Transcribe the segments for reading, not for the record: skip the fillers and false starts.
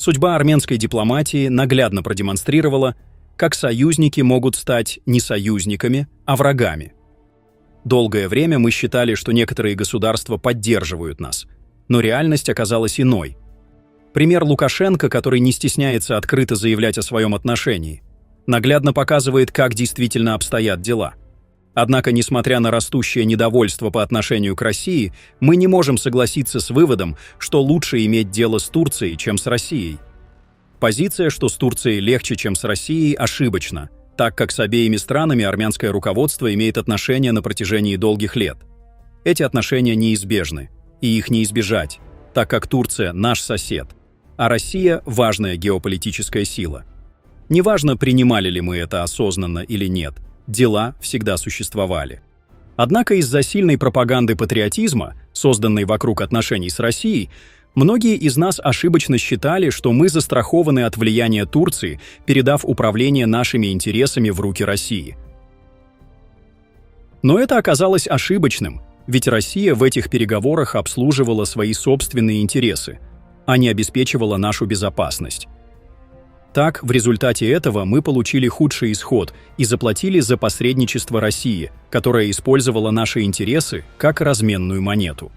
Судьба армянской дипломатии наглядно продемонстрировала, как союзники могут стать не союзниками, а врагами. Долгое время мы считали, что некоторые государства поддерживают нас, но реальность оказалась иной. Пример Лукашенко, который не стесняется открыто заявлять о своем отношении, наглядно показывает, как действительно обстоят дела. Однако, несмотря на растущее недовольство по отношению к России, мы не можем согласиться с выводом, что лучше иметь дело с Турцией, чем с Россией. Позиция, что с Турцией легче, чем с Россией, ошибочна, так как с обеими странами армянское руководство имеет отношения на протяжении долгих лет. Эти отношения неизбежны, и их не избежать, так как Турция – наш сосед, а Россия – важная геополитическая сила. Неважно, принимали ли мы это осознанно или нет, дела всегда существовали. Однако из-за сильной пропаганды патриотизма, созданной вокруг отношений с Россией, многие из нас ошибочно считали, что мы застрахованы от влияния Турции, передав управление нашими интересами в руки России. Но это оказалось ошибочным, ведь Россия в этих переговорах обслуживала свои собственные интересы, а не обеспечивала нашу безопасность. Так, в результате этого мы получили худший исход и заплатили за посредничество России, которая использовала наши интересы как разменную монету.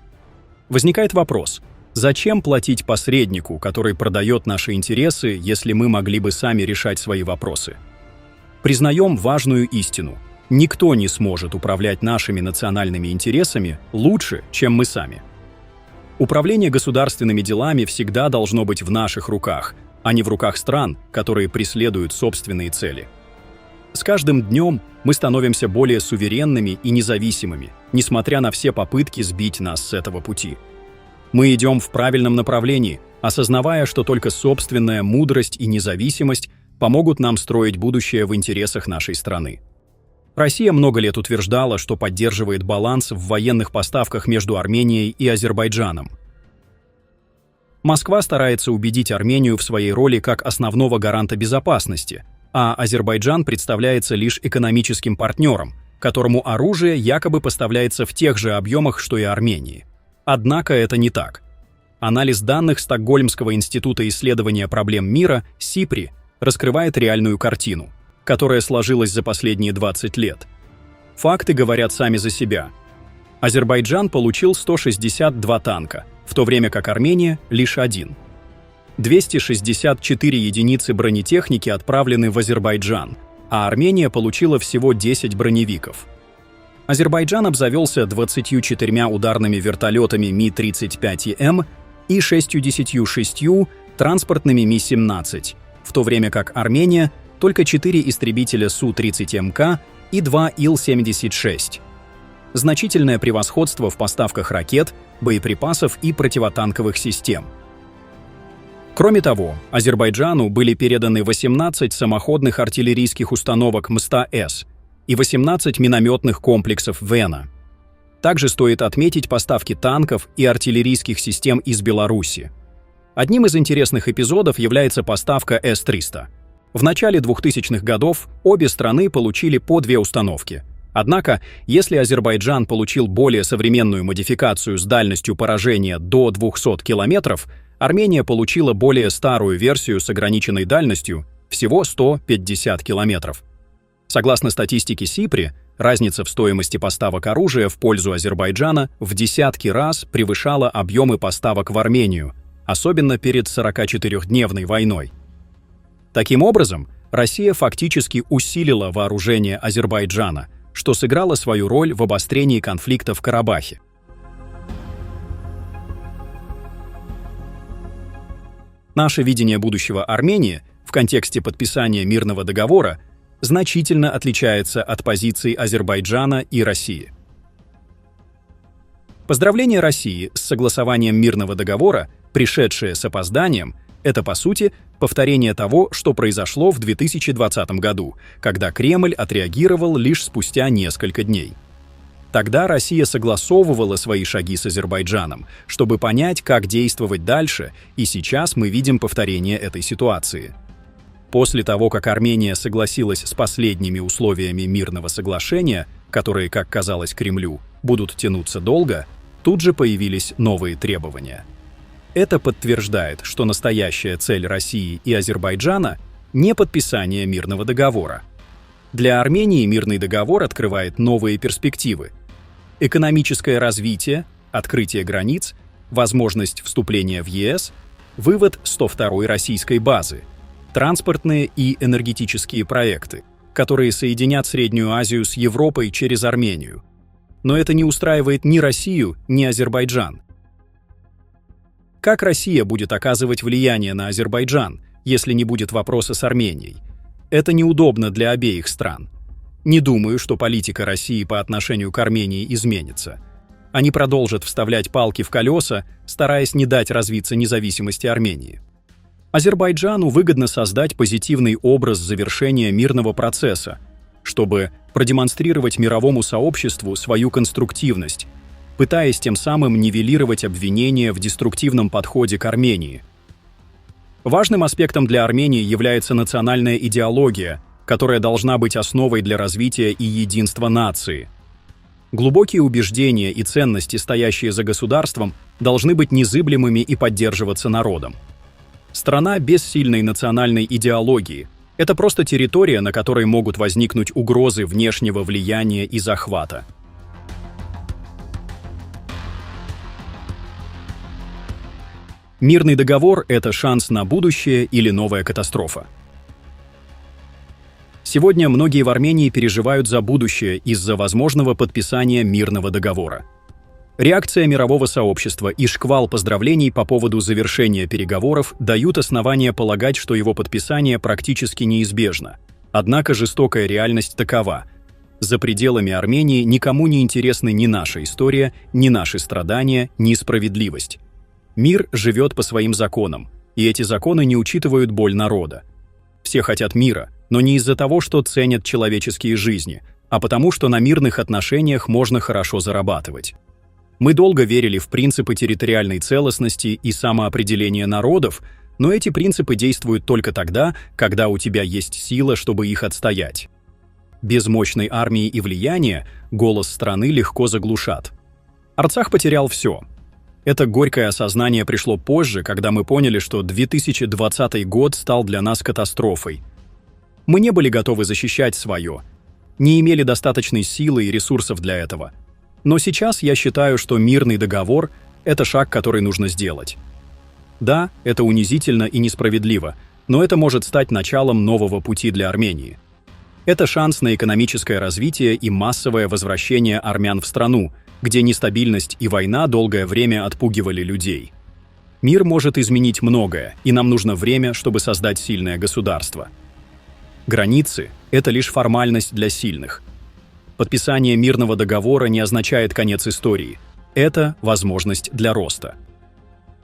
Возникает вопрос: зачем платить посреднику, который продает наши интересы, если мы могли бы сами решать свои вопросы? Признаем важную истину: никто не сможет управлять нашими национальными интересами лучше, чем мы сами. Управление государственными делами всегда должно быть в наших руках, а не в руках стран, которые преследуют собственные цели. С каждым днем мы становимся более суверенными и независимыми, несмотря на все попытки сбить нас с этого пути. Мы идем в правильном направлении, осознавая, что только собственная мудрость и независимость помогут нам строить будущее в интересах нашей страны. Россия много лет утверждала, что поддерживает баланс в военных поставках между Арменией и Азербайджаном. Москва старается убедить Армению в своей роли как основного гаранта безопасности, а Азербайджан представляется лишь экономическим партнером, которому оружие якобы поставляется в тех же объемах, что и Армении. Однако это не так. Анализ данных Стокгольмского института исследования проблем мира, СИПРИ, раскрывает реальную картину, которая сложилась за последние 20 лет. Факты говорят сами за себя. Азербайджан получил 162 танка, в то время как Армения – лишь один. 264 единицы бронетехники отправлены в Азербайджан, а Армения получила всего 10 броневиков. Азербайджан обзавелся 24 ударными вертолетами Ми-35М и 66 транспортными Ми-17, в то время как Армения – только 4 истребителя Су-30МК и 2 Ил-76. Значительное превосходство в поставках ракет, боеприпасов и противотанковых систем. Кроме того, Азербайджану были переданы 18 самоходных артиллерийских установок МСТА-С и 18 минометных комплексов Вена. Также стоит отметить поставки танков и артиллерийских систем из Беларуси. Одним из интересных эпизодов является поставка С-300. В начале 2000-х годов обе страны получили по 2 установки. Однако, если Азербайджан получил более современную модификацию с дальностью поражения до 200 километров, Армения получила более старую версию с ограниченной дальностью всего 150 километров. Согласно статистике СИПРИ, разница в стоимости поставок оружия в пользу Азербайджана в десятки раз превышала объемы поставок в Армению, особенно перед 44-дневной войной. Таким образом, Россия фактически усилила вооружение Азербайджана, что сыграло свою роль в обострении конфликта в Карабахе. Наше видение будущего Армении в контексте подписания мирного договора значительно отличается от позиций Азербайджана и России. Поздравление России с согласованием мирного договора, пришедшее с опозданием, это, по сути, повторение того, что произошло в 2020 году, когда Кремль отреагировал лишь спустя несколько дней. Тогда Россия согласовывала свои шаги с Азербайджаном, чтобы понять, как действовать дальше, и сейчас мы видим повторение этой ситуации. После того, как Армения согласилась с последними условиями мирного соглашения, которые, как казалось Кремлю, будут тянуться долго, тут же появились новые требования. Это подтверждает, что настоящая цель России и Азербайджана – не подписание мирного договора. Для Армении мирный договор открывает новые перспективы. Экономическое развитие, открытие границ, возможность вступления в ЕС, вывод 102-й российской базы, транспортные и энергетические проекты, которые соединят Среднюю Азию с Европой через Армению. Но это не устраивает ни Россию, ни Азербайджан. Как Россия будет оказывать влияние на Азербайджан, если не будет вопроса с Арменией? Это неудобно для обеих стран. Не думаю, что политика России по отношению к Армении изменится. Они продолжат вставлять палки в колеса, стараясь не дать развиться независимости Армении. Азербайджану выгодно создать позитивный образ завершения мирного процесса, чтобы продемонстрировать мировому сообществу свою конструктивность, пытаясь тем самым нивелировать обвинения в деструктивном подходе к Армении. Важным аспектом для Армении является национальная идеология, которая должна быть основой для развития и единства нации. Глубокие убеждения и ценности, стоящие за государством, должны быть незыблемыми и поддерживаться народом. Страна без сильной национальной идеологии – это просто территория, на которой могут возникнуть угрозы внешнего влияния и захвата. Мирный договор – это шанс на будущее или новая катастрофа. Сегодня многие в Армении переживают за будущее из-за возможного подписания мирного договора. Реакция мирового сообщества и шквал поздравлений по поводу завершения переговоров дают основания полагать, что его подписание практически неизбежно. Однако жестокая реальность такова. За пределами Армении никому не интересны ни наша история, ни наши страдания, ни справедливость. Мир живет по своим законам, и эти законы не учитывают боль народа. Все хотят мира, но не из-за того, что ценят человеческие жизни, а потому, что на мирных отношениях можно хорошо зарабатывать. Мы долго верили в принципы территориальной целостности и самоопределения народов, но эти принципы действуют только тогда, когда у тебя есть сила, чтобы их отстоять. Без мощной армии и влияния голос страны легко заглушат. Арцах потерял все. Это горькое осознание пришло позже, когда мы поняли, что 2020 год стал для нас катастрофой. Мы не были готовы защищать свое, не имели достаточной силы и ресурсов для этого. Но сейчас я считаю, что мирный договор – это шаг, который нужно сделать. Да, это унизительно и несправедливо, но это может стать началом нового пути для Армении. Это шанс на экономическое развитие и массовое возвращение армян в страну, где нестабильность и война долгое время отпугивали людей. Мир может изменить многое, и нам нужно время, чтобы создать сильное государство. Границы – это лишь формальность для сильных. Подписание мирного договора не означает конец истории. Это возможность для роста.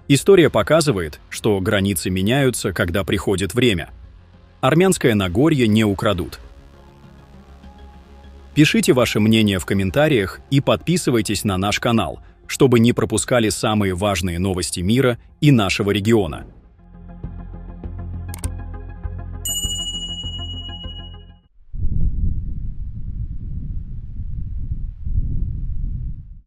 История показывает, что границы меняются, когда приходит время. Армянское Нагорье не украдут. Пишите ваше мнение в комментариях и подписывайтесь на наш канал, чтобы не пропускали самые важные новости мира и нашего региона.